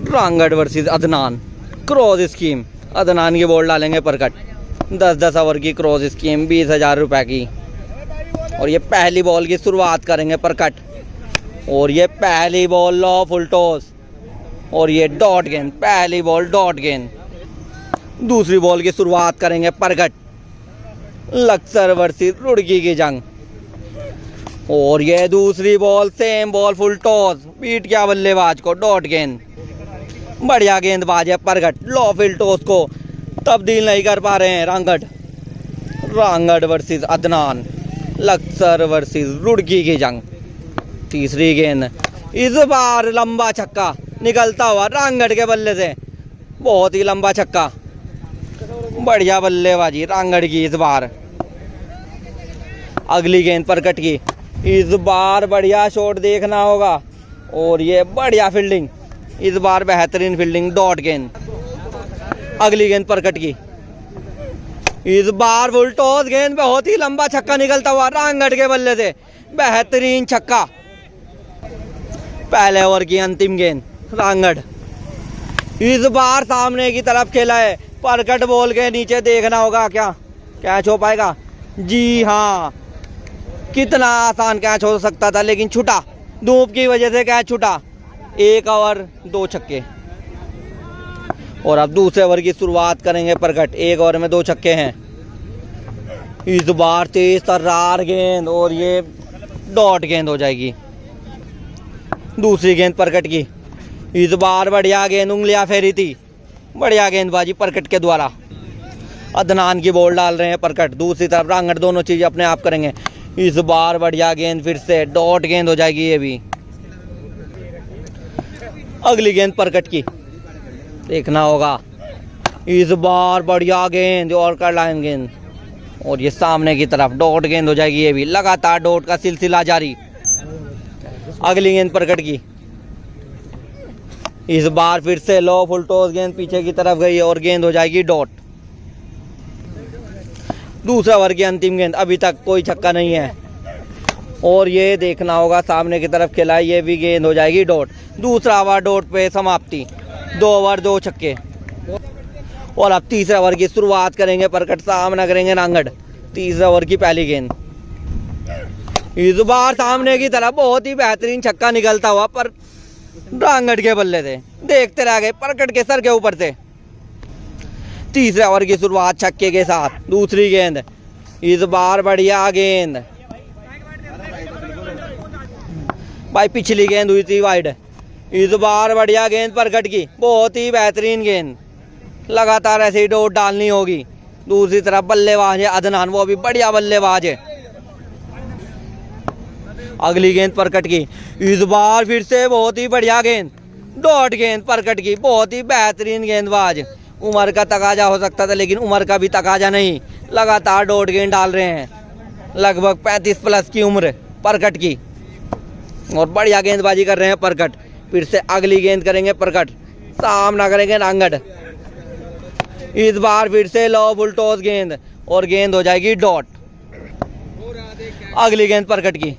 Rangad versus Adnan cross seam. Adnan की ball डालेंगे परकट। 10-10 ओवर की क्रॉस स्कीम 20,000 रुपए की। और ये पहली बॉल की शुरुआत करेंगे परकट। और ये पहली बॉल लॉ फुल टॉस। और ये डॉट गेंद, पहली बॉल डॉट गेंद। दूसरी बॉल की शुरुआत करेंगे परकट। लक्सर वर्सेस रुड़की की जंग। और ये दूसरी ball same ball full toss, beat किया बल्लेबाज को, डॉट गेंद। बढ़िया गेंदबाज है परगट, लॉ फुल टॉस को तब्दील नहीं कर पा रहे हैं रांगड़। रांगड़ वर्सेस अदनान, लक्सर वर्सेस रुड़की की जंग। तीसरी गेंद, इस बार लंबा छक्का निकलता हुआ रांगड़ के बल्ले से, बहुत ही लंबा छक्का। बढ़िया बल्लेबाजी रांगड़ की इस बार। अगली गेंद परकट की, इस बार बढ़िया शॉट देखना होगा। और ये बढ़िया फील्डिंग, इस बार बेहतरीन फील्डिंग, डॉट गेंद। अगली गेंद परकट की, इस बार फुल टॉस गेंद, बहुत ही लंबा छक्का निकलता हुआ रांगड़ के बल्ले से, बेहतरीन छक्का। पहले ओवर की अंतिम गेंद रांगड़, इस बार सामने की तरफ खेला है। परकट बॉल के नीचे देखना होगा क्या कैच हो पाएगा। जी हाँ, कितना आसान कैच हो सकता था, लेकिन छूटा, धूप की वजह से कैच छूटा। 1 ओवर 2 छक्के। और अब दूसरे ओवर की शुरुआत करेंगे परकट। 1 ओवर में 2 छक्के हैं। इस बार तेज तर्रार गेंद, और ये डॉट गेंद हो जाएगी। दूसरी गेंद परकट की, इस बार बढ़िया गेंद, उंगलियां फेरी थी, बढ़िया गेंदबाजी परकट के द्वारा। अदनान की बॉल डाल रहे हैं परकट, दूसरी तरफ रांगड़, दोनों चीजें अपने आप करेंगे। इस बार बढ़िया गेंद, फिर से डॉट गेंद हो जाएगी ये भी। अगली गेंद परकट की, देखना होगा। इस बार बढ़िया गेंद और कर लाइन गेंद, और ये सामने की तरफ डॉट गेंद हो जाएगी ये भी। लगातार डॉट का सिलसिला जारी। अगली गेंद परकट की, इस बार फिर से लो फुल टॉस गेंद पीछे की तरफ गई और गेंद हो जाएगी डॉट। दूसरा ओवर की अंतिम गेंद, अभी तक कोई छक्का नहीं है। और ये देखना होगा, सामने की तरफ खेला है, ये भी गेंद हो जाएगी डॉट। दूसरा ओवर डॉट पे समाप्ति, 2 ओवर 2 छक्के। और अब तीसरे ओवर की शुरुआत करेंगे परकट, सामना करेंगे रांगड़। तीसरे ओवर की पहली गेंद, इस बार सामने की तरफ बहुत ही बेहतरीन छक्का निकलता हुआ पर रांगड़ के बल्ले से, देखते रह गए परकट के सर के ऊपर से। तीसरे ओवर की शुरुआत छक्के के साथ। दूसरी गेंद, इस बार बढ़िया गेंद, भाई पिछली गेंद हुई थी वाइड, इस बार बढ़िया गेंद परकट की, बहुत ही बेहतरीन गेंद। लगातार ऐसे ही डॉट डालनी होगी। दूसरी तरफ बल्लेबाज है अदनान, वो भी बढ़िया बल्लेबाज है। अगली गेंद परकट की, इस बार फिर से बहुत ही बढ़िया गेंद, डॉट गेंद परकट की, बहुत ही बेहतरीन गेंदबाज। उम्र का तकाजा हो सकता था, लेकिन उम्र का भी तकाजा नहीं, लगातार डॉट गेंद डाल रहे हैं। लगभग 35 प्लस की उम्र परकट की, और बढ़िया गेंदबाजी कर रहे हैं परकट। फिर से अगली गेंद करेंगे परकट, सामना करेंगे रांगड़। इस बार फिर से लो फुल टॉस गेंद, और गेंद हो जाएगी डॉट। अगली गेंद परकट की,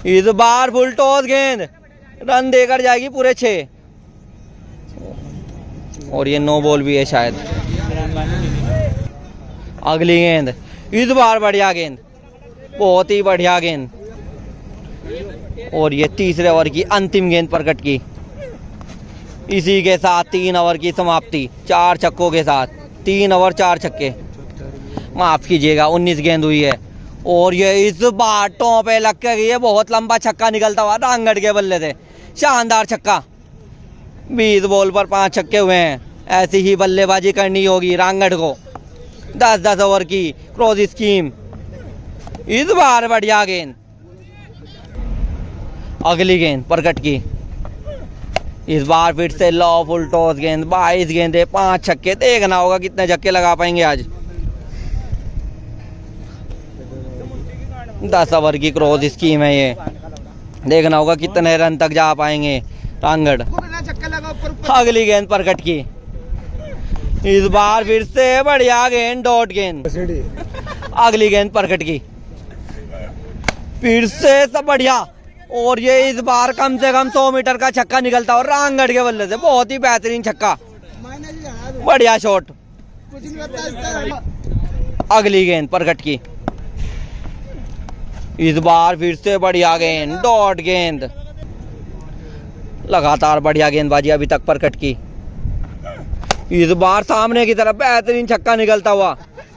इस बार फुल टॉस गेंद, रन देकर जाएगी पूरे 6। और ये नो बॉल भी है शायद। अगली गेंद, इस बार बढ़िया गेंद, बहुत ही बढ़िया गेंद। और ये तीसरे ओवर की अंतिम गेंद परकट की। इसी के साथ 3 ओवर की समाप्ति, 4 छक्कों के साथ। 3 ओवर 4 छक्के, माफ कीजिएगा 19 गेंद हुई है। और ये इस बार टॉ पे लग के गई है, बहुत लंबा छक्का निकलता हुआ रांगड़ के बल्ले से, शानदार छक्का। 20 बॉल पर 5 छक्के हुए हैं। ऐसी ही बल्लेबाजी करनी होगी रांगड़ को। 10-10 ओवर की क्रॉस स्कीम, इस बार बढ़िया गेंद। अगली गेंद परकट की, इस बार फिर से लॉ फुल टॉस गेंद। 22 गेंदे, 5 छक्के। देखना होगा कितने छक्के लगा पाएंगे आज। 10 ओवर की क्रॉस स्कीम है ये, देखना होगा कितने रन तक जा पाएंगे रांगड़। अगली गेंद परकट की, इस बार फिर से बढ़िया गेंद, डॉट गेंद। अगली गेंद परकट की, फिर से सब बढ़िया, और ये इस बार कम से कम 100 मीटर का छक्का निकलता और रांगड़ के बल्ले से बहुत ही बेहतरीन छक्का, बढ़िया शॉट। अगली गेंद प्रकट की, इस बार फिर से बढ़िया गेंद, डॉट गेंद, लगातार बढ़िया गेंदबाजी अभी तक प्रकट की। इस बार सामने की तरफ बेहतरीन छक्का निकलता हुआ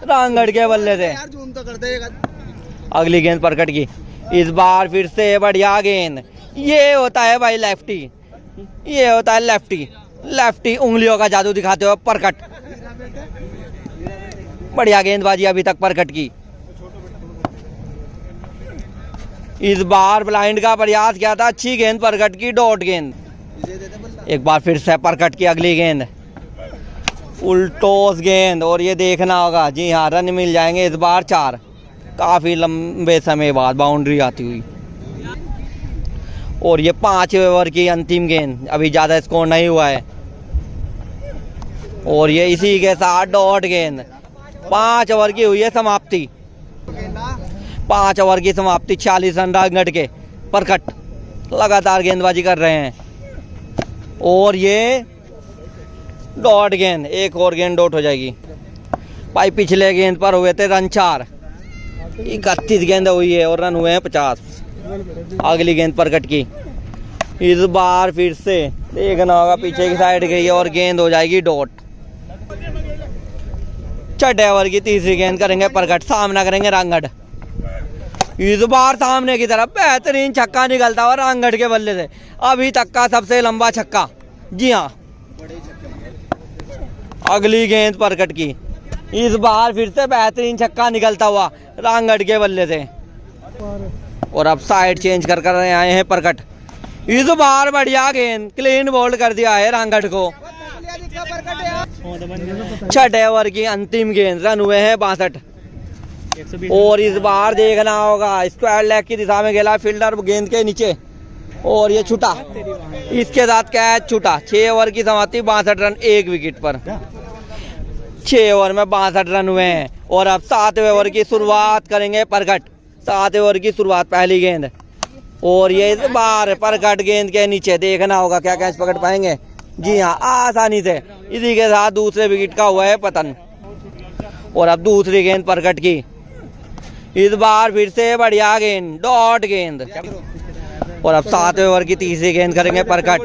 रांगड़ के बल्ले से। अगली गेंद प्रकट की, इस बार फिर से बढ़िया गेंद। ये होता है भाई लेफ्टी, ये होता है लेफ्टी, लेफ्टी उंगलियों का जादू दिखाते हुए प्रकट। बढ़िया गेंदबाजी अभी तक प्रकट की। इस बार ब्लाइंड का प्रयास किया था, अच्छी गेंद प्रकट की, डॉट गेंद। एक बार फिर से प्रकट की अगली गेंद, फुल टॉस गेंद, और ये देखना होगा, जी हाँ रन मिल जाएंगे इस बार 4, काफी लंबे समय बाद बाउंड्री आती हुई। और ये 5वें ओवर की अंतिम गेंद, अभी ज्यादा स्कोर नहीं हुआ है, और ये इसी के साथ डॉट गेंद। 5 ओवर की हुई है समाप्ति, 5 ओवर की समाप्ति, 40 रन रांगड़ के प्रकट लगातार गेंदबाजी कर रहे हैं। और ये डॉट गेंद, एक और गेंद डॉट हो जाएगी भाई। पिछले गेंद पर हुए थे रन 4, 31 गेंद हुई है और रन हुए हैं 50। अगली गेंद प्रकट की, इस बार फिर से देखना होगा, पीछे की साइड गई है और गेंद हो जाएगी डॉट। 6 ओवर की तीसरी गेंद करेंगे प्रकट, सामना करेंगे रांगड़। इस बार सामने की तरफ बेहतरीन छक्का निकलता हुआ रांगड़ के बल्ले से, अभी तक का सबसे लंबा छक्का, जी हाँ। अगली गेंद प्रकट की, इस बार फिर से बेहतरीन छक्का निकलता हुआ रांगड़ के बल्ले से। और अब साइड चेंज कर कर आए हैं प्रकट। इस बार बढ़िया गेंद, क्लीन बोल्ड कर दिया है रांगड़ को। 6 ओवर की अंतिम गेंद, रन हुए हैं 62। और इस बार देखना होगा, स्क्वायर लेग की दिशा में खेला फील्डर गेंद के नीचे, और ये छूटा, इसके साथ कैच छूटा। 6 ओवर की समाप्ति, 62 रन 1 विकेट पर। 6 ओवर में 62 रन हुए हैं। और अब 7वें ओवर की शुरुआत करेंगे प्रकट। 7वें ओवर की शुरुआत, पहली गेंद, और ये इस बार प्रकट गेंद के नीचे, देखना होगा क्या कैच पकड़ पाएंगे, जी हाँ आसानी से। इसी के साथ दूसरे विकेट का हुआ है पतन। और अब दूसरी गेंद प्रकट की, इस बार फिर से बढ़िया गेंद, डॉट गेंद। और अब 7वें ओवर की तीसरी गेंद करेंगे प्रकट।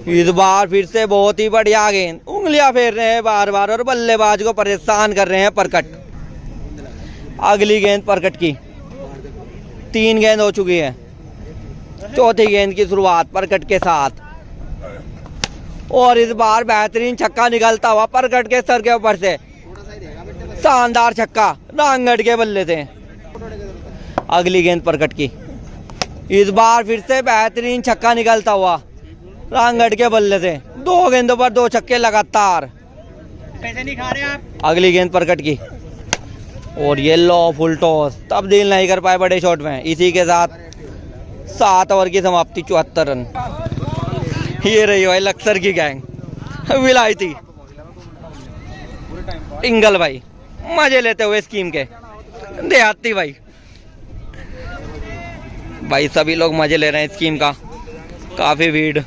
इस बार फिर से बहुत ही बढ़िया गेंद, उंगलियां फेर रहे हैं बार बार और बल्लेबाज को परेशान कर रहे हैं प्रकट। अगली गेंद प्रकट की, 3 गेंद हो चुकी है। चौथी गेंद की शुरुआत प्रकट के साथ, और इस बार बेहतरीन छक्का निकलता हुआ प्रकट के सर के ऊपर से, शानदार छक्का रांगड़ के बल्ले से। अगली गेंद प्रकट की, इस बार फिर से बेहतरीन छक्का निकलता हुआ रांगड़ के बल्ले से। 2 गेंदों पर 2 छक्के लगातार। पैसे नहीं खा रहे आप। अगली गेंद प्रकट की, और ये लो फुल टॉस, तब्दील नहीं कर पाए बड़े शॉट में। इसी के साथ 7 ओवर की समाप्ति, 74 रन। ये रही भाई लक्सर की गैंग, विलायती इंगल भाई, मजे लेते हुए स्कीम के, देहाती भाई, भाई सभी लोग मजे ले रहे हैं स्कीम का, काफी भीड़।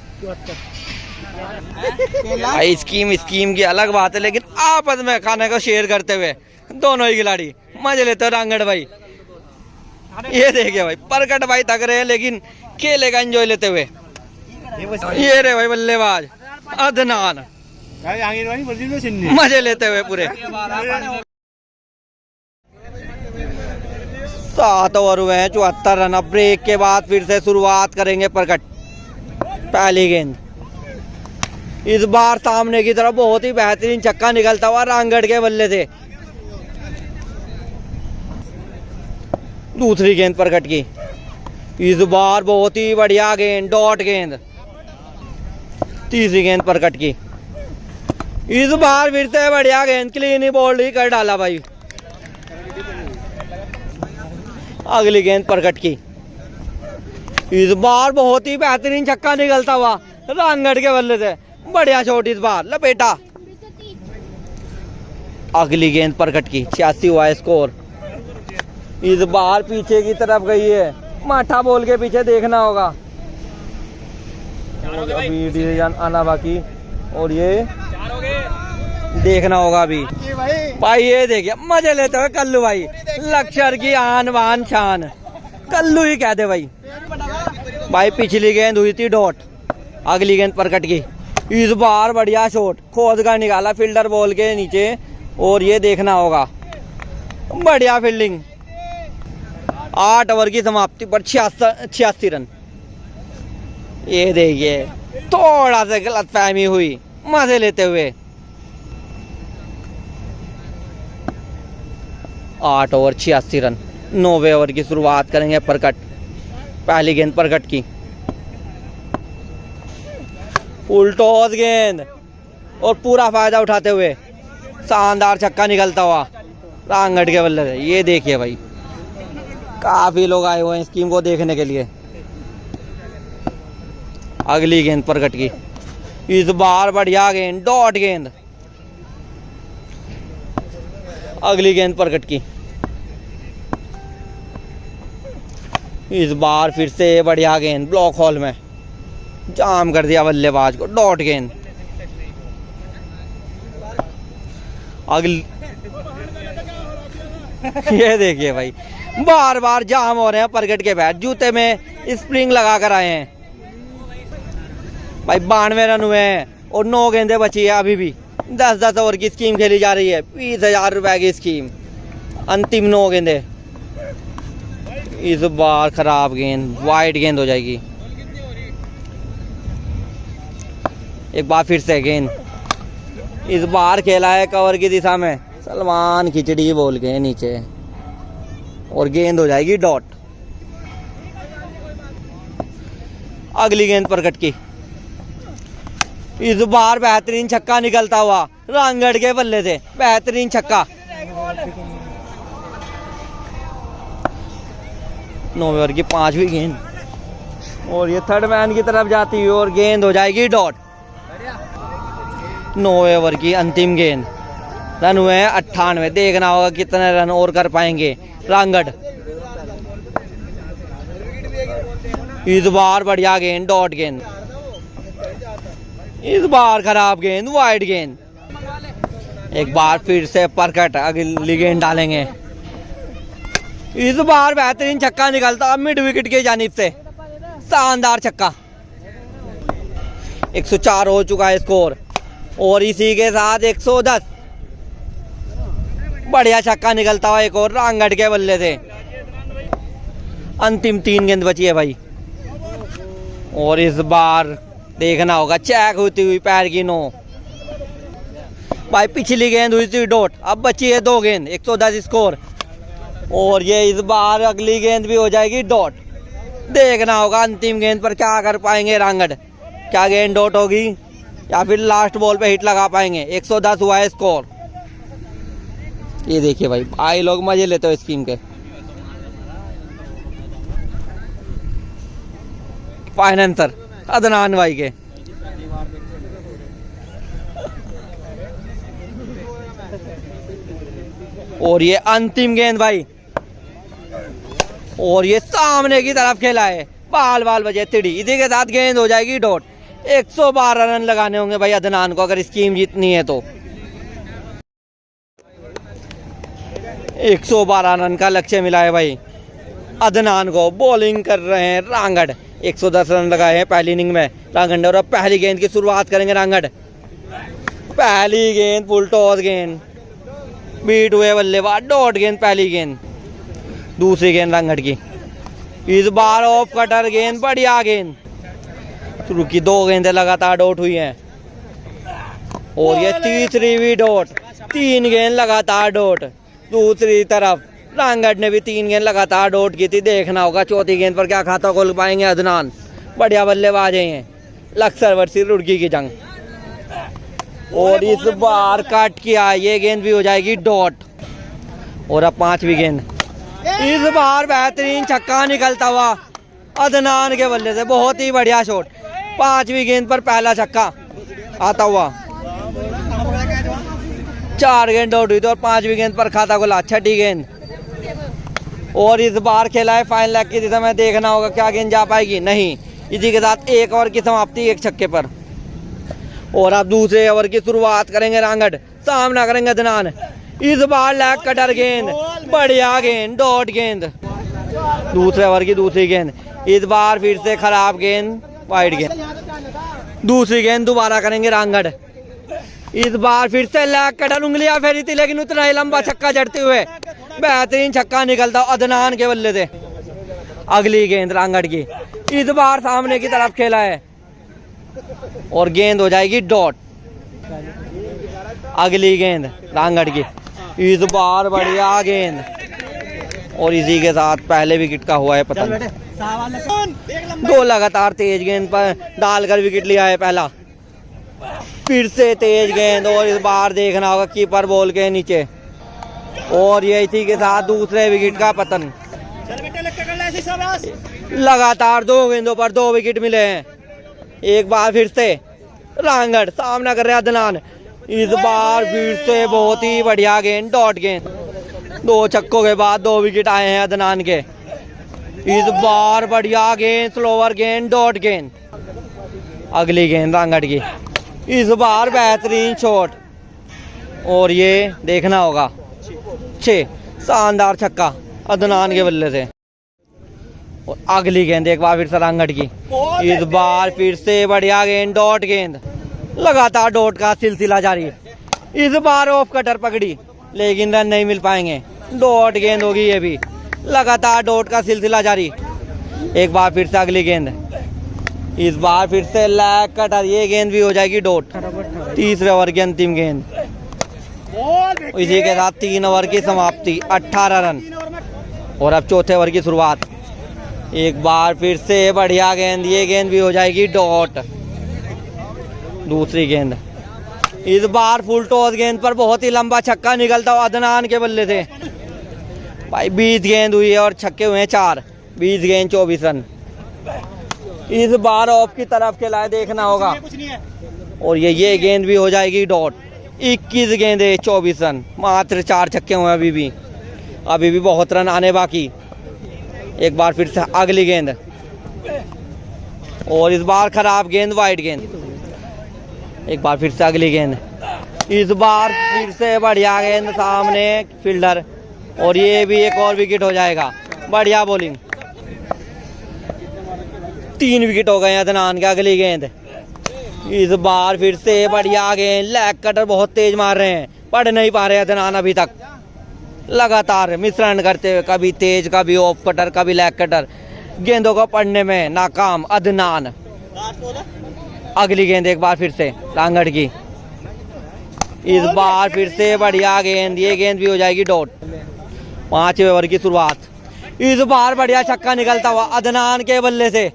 भाई स्कीम की अलग बात है, लेकिन आपस में खाने को शेयर करते हुए दोनों ही खिलाड़ी मजे लेते हैं। रांगड़ भाई, ये देखिए भाई प्रकट भाई थक रहे हैं लेकिन खेले का एंजॉय लेते हुए। ये रे भाई बल्लेबाज अदनान, मजे लेते हुए पूरे। 7 ओवर हुए हैं, 74 रन। अब ब्रेक के बाद फिर से शुरुआत करेंगे प्रकट। पहली गेंद, इस बार सामने की तरफ बहुत ही बेहतरीन छक्का निकलता हुआ रांगड़ के बल्ले से। दूसरी गेंद प्रकट की, इस बार बहुत ही बढ़िया गेंद, डॉट गेंद। तीसरी गेंद प्रकट की, इस बार फिर से बढ़िया गेंद, क्लीन ही बोल्ड ही कर डाला भाई। अगली गेंद प्रकट की, इस बार बहुत ही बेहतरीन छक्का निकलता हुआ रांगड़ के बल्ले से, बढ़िया शॉट इस बार, लपेटा। अगली गेंद प्रकट की, 86 हुआ है स्कोर। इस बार पीछे की तरफ गई है माठा बॉल के पीछे देखना होगा, अभी डिसीजन आना बाकी। और ये देखना होगा अभी भाई। ये देखिए मजे लेते हुए कल्लू भाई, लक्षर की आन बान शान, कल्लू ही कहते भाई। भाई पिछली गेंद हुई थी डॉट, अगली गेंद प्रकट की। इस बार बढ़िया शॉट खोद कर निकाला फील्डर बॉल के नीचे। और ये देखना होगा, बढ़िया फील्डिंग। 8 ओवर की समाप्ति पर 86 रन। ये देखिए थोड़ा सा गलतफहमी हुई, मजे लेते हुए। 8 ओवर 86 रन। 9वें ओवर की शुरुआत करेंगे प्रकट। पहली गेंद प्रकट की, फुल टॉस गेंद और पूरा फायदा उठाते हुए शानदार छक्का निकलता हुआ रांगड़ के बल्ले से। ये देखिए भाई, काफी लोग आए हुए हैं स्कीम को देखने के लिए। अगली गेंद प्रकट की, इस बार बढ़िया गेंद, डॉट गेंद। अगली गेंद प्रकट की, इस बार फिर से बढ़िया गेंद, ब्लॉक हॉल में जाम कर दिया बल्लेबाज को, डॉट गेंद। अगली ये देखिए भाई, बार बार जाम हो रहे हैं प्रकट के बैट, जूते में स्प्रिंग लगा कर आए हैं भाई। 92 रन हुए हैं और 9 गेंदें बची है अभी भी। 10-10 ओवर की स्कीम खेली जा रही है, 20,000 रुपए की स्कीम। अंतिम 9 गेंदें। इस बार खराब गेंद, वाइड गेंद हो जाएगी। एक बार फिर से गेंद, इस बार खेला है कवर की दिशा में, सलमान खिचड़ी बोल के नीचे, और गेंद हो जाएगी डॉट। अगली गेंद प्रकट की, इस बार बेहतरीन छक्का निकलता हुआ रांगड़ के बल्ले से, बेहतरीन छक्का। 9 ओवर की 5वीं गेंद, और ये थर्ड मैन की तरफ जाती हुई और गेंद हो जाएगी डॉट। 9 ओवर की अंतिम गेंद। रन हुए हैं 98। देखना होगा कितने रन और कर पाएंगे रांगड़। इस बार बढ़िया गेंद, डॉट गेंद। इस बार खराब गेंद, वाइड गेंद। एक बार फिर से प्रकट अगली गेंद डालेंगे। इस बार बेहतरीन छक्का निकलता मिड विकेट की जानिब से, शानदार छक्का। 104 हो चुका है स्कोर, और इसी के साथ 110। बढ़िया छक्का निकलता हुआ एक और रांगड़ के बल्ले से। अंतिम 3 गेंद बची है भाई, और इस बार देखना होगा चेक होती हुई पैर की 9 भाई। पिछली गेंद हुई थी डॉट, अब बची है 2 गेंद, 110 स्कोर। और ये इस बार अगली गेंद भी हो जाएगी डॉट। देखना होगा अंतिम गेंद पर क्या कर पाएंगे रांगड़, क्या गेंद डॉट होगी या फिर लास्ट बॉल पे हिट लगा पाएंगे। 110 हुआ है स्कोर। ये देखिए भाई, भाई लोग मजे लेते हो स्कीम के। फाइनेंसर अदनान भाई के। और ये अंतिम गेंद भाई, और ये सामने की तरफ खेला है, बाल बाल बजे तिड़ी। इसी के साथ गेंद हो जाएगी डॉट। 112 रन लगाने होंगे भाई अदनान को अगर स्कीम जीतनी है तो। 112 रन का लक्ष्य मिला है भाई अदनान को। बॉलिंग कर रहे हैं रांगड़। 110 रन लगाए हैं पहली इनिंग में रांगड़ ने। और अब पहली गेंद की शुरुआत करेंगे रांगड़। पहली गेंद फुल टॉस गेंद, बीट हुए बल्लेबाज, डॉट गेंद पहली गेंद। दूसरी गेंद रांगड़ की, इस बार ऑफ कटर गेंद, बढ़िया गेंद। शुरू की 2 गेंदें लगातार डॉट हुई हैं, और ये तीसरी भी डॉट। 3 गेंद लगातार डॉट। दूसरी तरफ रांगड़ ने भी 3 गेंद लगातार डॉट की थी। देखना होगा चौथी गेंद पर क्या खाता खोल पाएंगे अदनान। बढ़िया बल्लेबाज हैं। लक्सर वर्सेस रुड़की की जंग, और इस बार कट किया, ये गेंद भी हो जाएगी डॉट। और अब 5वीं गेंद, इस बार बेहतरीन छक्का निकलता हुआ अदनान के बल्ले से, बहुत ही बढ़िया शॉट। 5वीं गेंद पर पहला छक्का आता हुआ। 4 गेंद डॉट हुई थी और 5वीं गेंद पर खाता खोला। छठी गेंद, और इस बार खेला है फाइनल लेग की दिशा में, देखना होगा क्या गेंद जा पाएगी, नहीं। इसी के साथ एक ओवर की समाप्ति एक छक्के पर। और अब दूसरे ओवर की शुरुआत करेंगे रांगड़, सामना करेंगे अदनान। इस बार लेग कटर गेंद, बढ़िया गेंद, डॉट गेंद। दूसरे ओवर की दूसरी गेंद, इस बार फिर से खराब गेंद, वाइड गेंद। दूसरी गेंद दोबारा करेंगे रांगड़। इस बार फिर से लेग कटर, उंगलियां फेरी थी लेकिन उतना ही लंबा छक्का जड़ते हुए बेहतरीन छक्का निकलता अदनान के बल्ले से। अगली गेंद रांगड़ की, इस बार सामने की तरफ खेला है और गेंद हो जाएगी डॉट। अगली गेंद रांगड़ की, इस बार बढ़िया गेंद और इसी के साथ पहले विकेट का हुआ है पतन। दो लगातार तेज गेंद पर डालकर विकेट लिया है पहला। फिर से तेज गेंद और इस बार देखना होगा कीपर बॉल के नीचे और ये इसी के साथ दूसरे विकेट का पतन। लगातार दो गेंदों पर दो विकेट मिले हैं। एक बार फिर से रांगड़ सामना कर रहे हैं अदनान। इस बार फिर से बहुत ही बढ़िया गेंद, डॉट गेंद। दो छक्कों के बाद दो विकेट आए हैं अदनान के। इस बार बढ़िया गेंद, स्लोवर गेंद, डॉट गेंद। अगली गेंद रांगड़ की, इस बार बेहतरीन शॉट और ये देखना होगा 6, शानदार छक्का अदनान के बल्ले से। और अगली गेंद एक बार फिर से रांगड़ की, इस बार फिर से बढ़िया गेंद, डॉट गेंद। लगातार डॉट का सिलसिला जारी है। इस बार ऑफ कटर पकड़ी लेकिन रन नहीं मिल पाएंगे, डॉट गेंद होगी ये भी। लगातार डॉट का सिलसिला जारी। एक बार फिर से अगली गेंद, इस बार फिर से लेग कटर, ये गेंद भी हो जाएगी डॉट। तीसरे ओवर की अंतिम गेंद, इसी के साथ 3 ओवर की समाप्ति, 18 रन। और अब चौथे ओवर की शुरुआत। एक बार फिर से बढ़िया गेंद, ये गेंद भी हो जाएगी डॉट। दूसरी गेंद, इस बार फुल टॉस गेंद पर बहुत ही लंबा छक्का निकलता हुआ अदनान के बल्ले से। भाई 20 गेंद हुई है और छक्के हुए हैं 4। 20 गेंद 24 रन। इस बार ऑफ की तरफ खेला है, देखना होगा और ये गेंद भी हो जाएगी डॉट। 21 गेंदे 24 रन, मात्र 4 छक्के हुए अभी भी बहुत रन आने बाकी। एक बार फिर से अगली गेंद और इस बार खराब गेंद, वाइड गेंद। एक बार फिर से अगली गेंद, इस बार फिर से बढ़िया गेंद, सामने फील्डर और ये भी एक और विकेट हो जाएगा। बढ़िया बॉलिंग, 3 विकेट हो गए अदनान के। अगली गेंद, इस बार फिर से बढ़िया गेंद, लेग कटर बहुत तेज मार रहे हैं, पढ़ नहीं पा रहे अदनान अभी तक। लगातार मिश्रण करते हुए, कभी तेज, कभी ऑफ कटर, कभी लेग कटर, गेंदों को पढ़ने में नाकाम अदनान। अगली गेंद एक बार फिर से रांगड़ की, इस बार फिर से बढ़िया गेंद, ये गेंद भी हो जाएगी डॉट। 5वें ओवर की शुरुआत। इस बार बढ़िया छक्का निकलता हुआ अदनान के बल्ले से।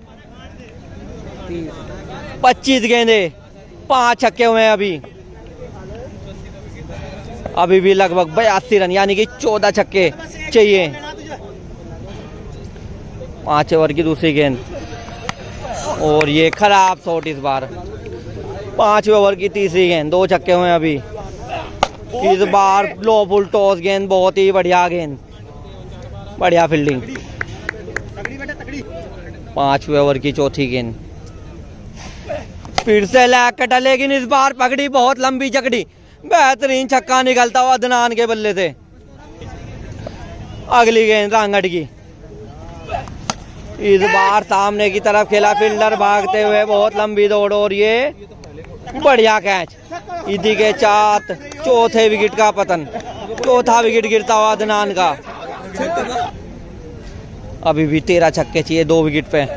25 गेंदे, 5 छक्के हुए हैं अभी भी लगभग 82 रन, यानी कि 14 छक्के चाहिए। 5 ओवर की दूसरी गेंद और ये खराब शॉट इस बार। 5वें ओवर की तीसरी गेंद, 2 छक्के हुए हैं अभी। इस बार लो फुल टॉस गेंद, बहुत ही बढ़िया गेंद, बढ़िया फील्डिंग। 5वें ओवर की चौथी गेंद, फिर से लेग कटर, लेकिन इस बार पकड़ी बहुत लंबी जकड़ी, बेहतरीन छक्का निकलता हुआ अदनान के बल्ले से। अगली गेंद रांगड़ की, इस बार सामने की तरफ खेला, फील्डर भागते हुए, बहुत लंबी दौड़ और ये बढ़िया कैच। इसी के साथ चौथे विकेट का पतन, चौथा विकेट गिरता हुआ अदनान का। अभी भी 13 छक्के चाहिए 2 विकेट पे।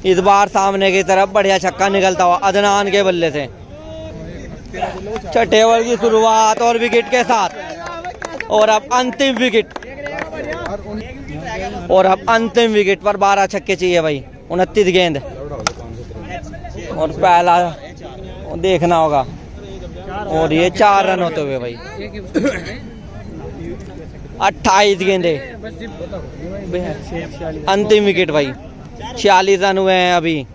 इस बार सामने की तरफ बढ़िया छक्का निकलता हुआ अदनान के बल्ले से। छठे ओवर की शुरुआत और विकेट के साथ और अब अंतिम विकेट पर 12 छक्के चाहिए भाई। 29 गेंद और पहला देखना होगा और ये 4 रन होते हुए भाई। 28 गेंदे, अंतिम विकेट भाई। 46 रन हुए हैं अभी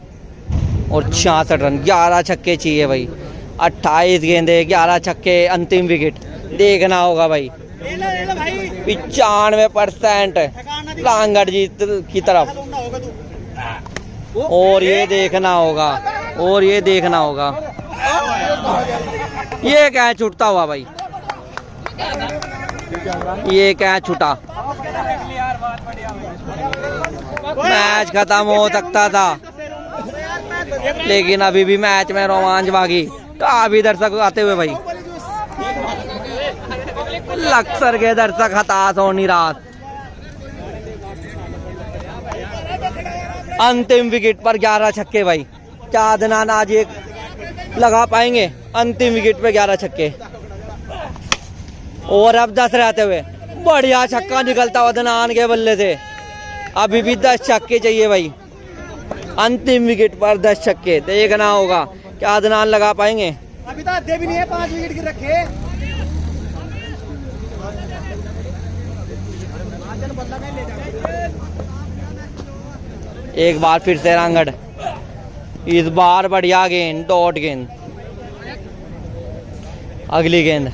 और 66 रन। 11 छक्के चाहिए भाई। 28 गेंदे, 11 छक्के, अंतिम विकेट। देखना होगा भाई। 95% रांगड़ जी की तरफ। और ये देखना होगा, और ये देखना होगा, ये क्या छूटता हुआ भाई, ये क्या छूटा। मैच खत्म हो सकता था, लेकिन अभी भी मैच में रोमांच बाकी। काफी दर्शक आते हुए भाई, लक्सर के दर्शक हताश और निराश। अंतिम विकेट पर 11 छक्के भाई, क्या अदनान आज एक लगा पाएंगे? अंतिम विकेट पे 11 छक्के। और अब 10 रहते हुए बढ़िया छक्का निकलता अदनान के बल्ले से। अभी भी 10 छक्के चाहिए भाई, अंतिम विकेट पर 10 छक्के। देखना होगा क्या अदनान लगा पाएंगे। अभी तो आधे भी नहीं है, 5 विकेट गिर रखे। एक बार फिर से रांगड़, इस बार बढ़िया गेंद, डॉट गेंद। अगली गेंद,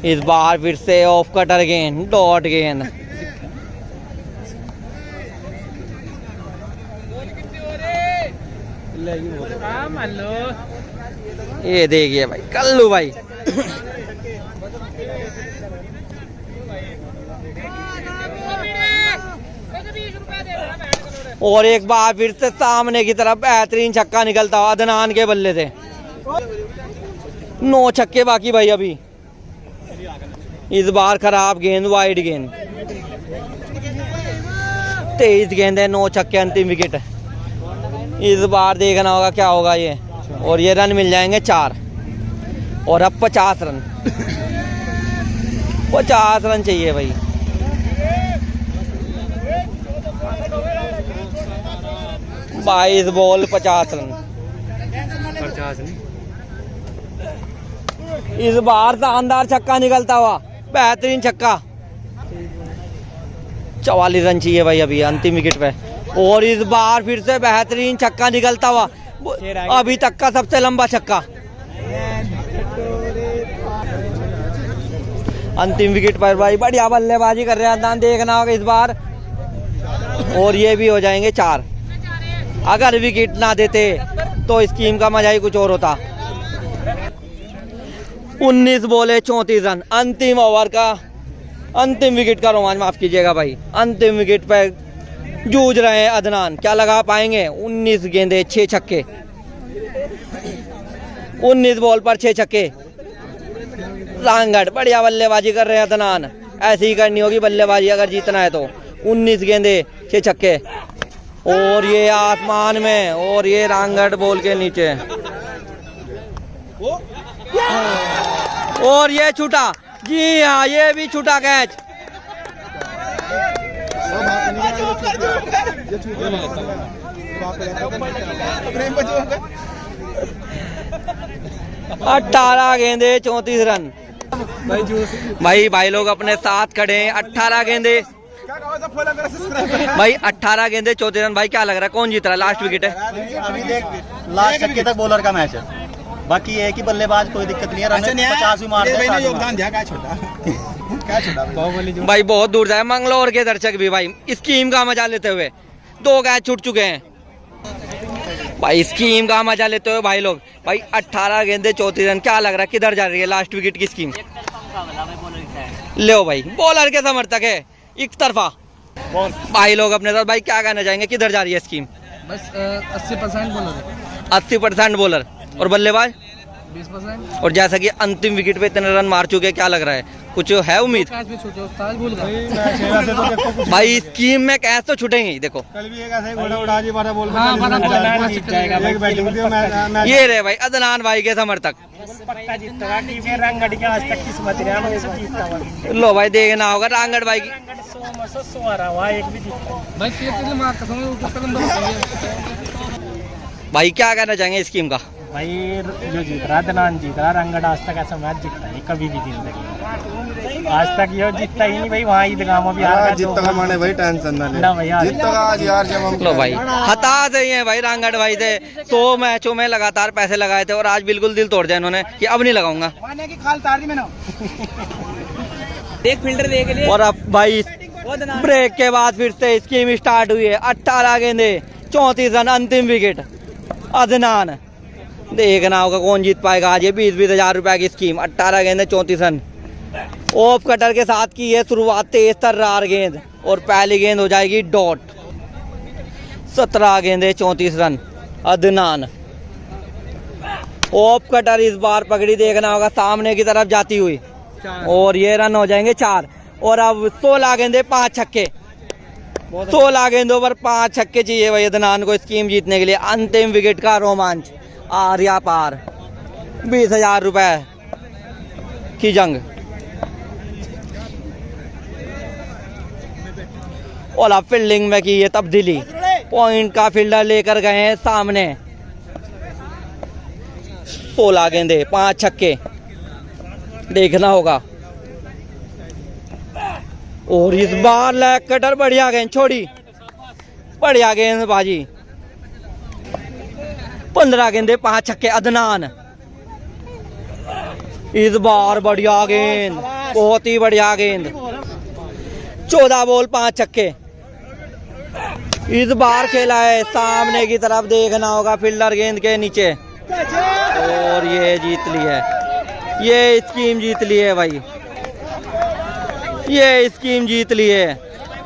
इस बार फिर से ऑफ कटर गेंद, डॉट गेंद। ये देखिए भाई कल्लू भाई, और एक बार फिर से सामने की तरफ बेहतरीन छक्का निकलता हुआ अदनान के बल्ले से। 9 छक्के बाकी भाई अभी। इस बार खराब गेंद, वाइड गेंद। 23 गेंद है, 9 छक्के, अंतिम विकेट। इस बार देखना होगा क्या होगा ये। और ये रन मिल जाएंगे 4। और अब 50 रन, 50 रन चाहिए भाई। बाईस बॉल 50 रन। 50 नहीं, इस बार शानदार छक्का निकलता हुआ, बेहतरीन छक्का। 44 रन चाहिए भाई अभी अंतिम विकेट पे। और इस बार फिर से बेहतरीन छक्का निकलता हुआ, अभी तक का सबसे लंबा छक्का। अंतिम विकेट पर भाई बढ़िया बल्लेबाजी कर रहे हैं अदनान, देखना होगा इस बार। और ये भी हो जाएंगे 4। अगर विकेट ना देते तो इस टीम का मजा ही कुछ और होता। 19 बॉले 34 रन, अंतिम ओवर का, अंतिम विकेट का रोमांच, माफ कीजिएगा भाई। अंतिम विकेट पर जूझ रहे हैं अदनान, क्या लगा पाएंगे? 19 गेंदे 6 छक्के, 19 बॉल पर 6 छक्के। रांगड़ बढ़िया बल्लेबाजी कर रहे हैं अदनान, ऐसी ही करनी होगी बल्लेबाजी अगर जीतना है तो। 19 गेंदे 6 छक्के। और ये आसमान में, और ये रांगड़ बॉल के नीचे। और ये छूटा, जी हाँ ये भी छूटा कैच। अठारह गेंदे 34 रन भाई लोग अपने साथ खड़े हैं। 18 गेंदे भाई, 18 गेंदे 34 रन। भाई क्या लग रहा है कौन जीत रहा है? लास्ट विकेट है अभी देख, लास्ट छक्के तक बॉलर का मैच है। बाकी ये है कि बल्लेबाज कोई दिक्कत नहीं है, रन 50 भी मार दे, 60 योगदान दिया। क्या छोटा भाई, बहुत दूर जाए। मंगलौर के दर्शक भी भाई स्कीम का मजा लेते हुए 2 कैच छूट चुके हैं भाई, स्कीम का मजा लेते हुए भाई लोग। भाई 18 गेंदे 34 रन, क्या लग रहा है किधर जा रही है लास्ट विकेट की स्कीम? लो भाई, बॉलर के समर्थक है एक तरफा भाई लोग अपने साथ। भाई क्या कहना चाहेंगे, किधर जा रही है स्कीम? बस 80% बॉलर, 80% बॉलर और बल्लेबाज 20%। और जैसा कि अंतिम विकेट पे इतने रन मार चुके, क्या लग रहा है कुछ है उम्मीद? भाई स्कीम में कैच तो छूटेंगे ही, देखो ये रहे भाई अदनान भाई के समर्थक। लो भाई देखना होगा रांगड़ भाई की। भाई क्या कहना चाहेंगे स्कीम का? भाई जो जीत रहा अदनान जीत रहा, रंगड़ आज तक ऐसा मैच जीता नहीं कभी भी जिंदगी, आज तक ये जीतता ही नहीं भाई। वहाँ ईदगाह में भी जीतगा माने भाई, टेंशन ना भैया, जीतगा आज यार। जब लो भाई हताश है भाई रांगड़ भाई से। 100 मैचों में लगातार पैसे लगाए थे और आज बिल्कुल दिल तोड़ दिया इन्होंने कि अब नहीं लगाऊंगा। एक फील्डर देख लिए। और अब भाई ब्रेक के बाद फिर से स्कीम स्टार्ट हुई है। 18 गेंदे 34 रन, अंतिम विकेट अदनान। देखना होगा कौन जीत पाएगा आज ये 20-20 हज़ार रुपए की स्कीम। 18 गेंदे 34 रन। ऑफ कटर के साथ की है शुरुआत, तेज तर्रार गेंद और पहली गेंद हो जाएगी डॉट। 17 गेंदे 34 रन अदनान। ऑफ कटर इस बार पकड़ी, देखना होगा सामने की तरफ जाती हुई और ये रन हो जाएंगे 4। और अब 16 गेंदे 5 छक्के। 16 गेंदों पर 5 छक्के चाहिए भाई अदनान को स्कीम जीतने के लिए। अंतिम विकेट का रोमांच, आर्या पार, 20 हज़ार रुपए की जंग। और अब फील्डिंग में की है तब्दीली, पॉइंट का फील्डर लेकर गए हैं सामने। 16 गेंदे 5 छक्के, देखना होगा। और इस बार लेग कटर बढ़िया गेंद छोड़ी, बढ़िया गेंदबाजी। 15 गेंदे 5 छक्के अदनान। इस बार बढ़िया गेंद, बहुत ही बढ़िया गेंद। 14 बॉल 5 छक्के। इस बार खेला है सामने की तरफ, देखना होगा फील्डर गेंद के नीचे और ये जीत ली है। ये स्कीम जीत ली है भाई, ये स्कीम जीत ली है।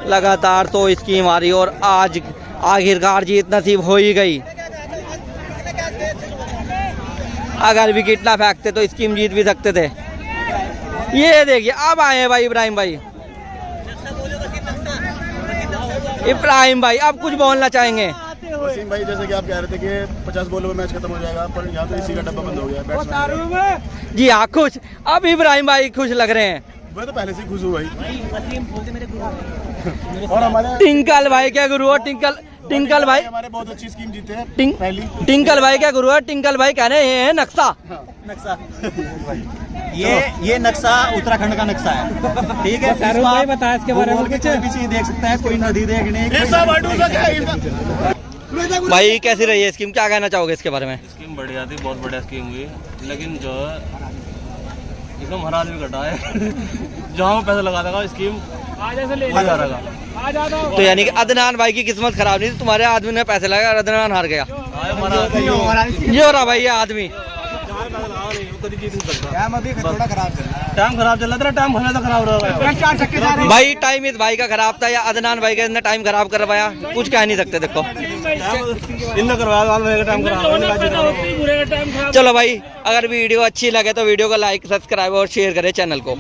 लगातार तो स्कीम आ रही और आज आखिरकार जीत नसीब हो ही गई। अगर विकेट ना फेंकते तो स्कीम जीत भी सकते थे। ये देखिए अब आए हैं भाई इब्राहिम भाई। इब्राहिम भाई अब कुछ बोलना चाहेंगे? वसीम भाई जैसे कि आप कह रहे थे कि 50 बॉलों में मैच खत्म हो जाएगा, पर यहाँ तो इसी का डब्बा बंद हो गया बैट्समैन। जी हाँ खुश, अब इब्राहिम भाई खुश लग रहे हैं। मैं तो पहले से खुश हूँ भाई। और हमारे टिंकल भाई क्या गुरु हो? टिंकल भाई हमारे बहुत अच्छी स्कीम जीते हैं। टिंकल भाई क्या गुरु है? टिंकल भाई कह रहे हैं नक्शा। नक्शा ये नक्शा उत्तराखंड का नक्शा है, ठीक है। भाई बता इसके बारे में कुछ भी चीज देख सकते हैं, कोई नदी देखने। भाई कैसी रही है स्कीम, क्या कहना चाहोगे इसके बारे में? स्कीम बढ़िया थी, बहुत बढ़िया स्कीम हुई, लेकिन जो है एकदम हराज भी घटा है। जहाँ पैसा लगा देगा स्कीम वही हारेगा। तो यानी कि अदनान भाई की किस्मत खराब नहीं थी, तुम्हारे आदमी ने पैसे लगाए और अदनान हार गया। ये हो रहा भाई ये आदमी। टाइम खराब चल रहा था, टाइम हमें तो खराब रहा भाई टाइम इस भाई का खराब था या अदनान भाई का इसने टाइम खराब करवाया, कुछ कह नहीं सकते। देखो इन करवाया टाइम खराब। चलो भाई, अगर वीडियो अच्छी लगे तो वीडियो को लाइक, सब्सक्राइब और शेयर करें चैनल को।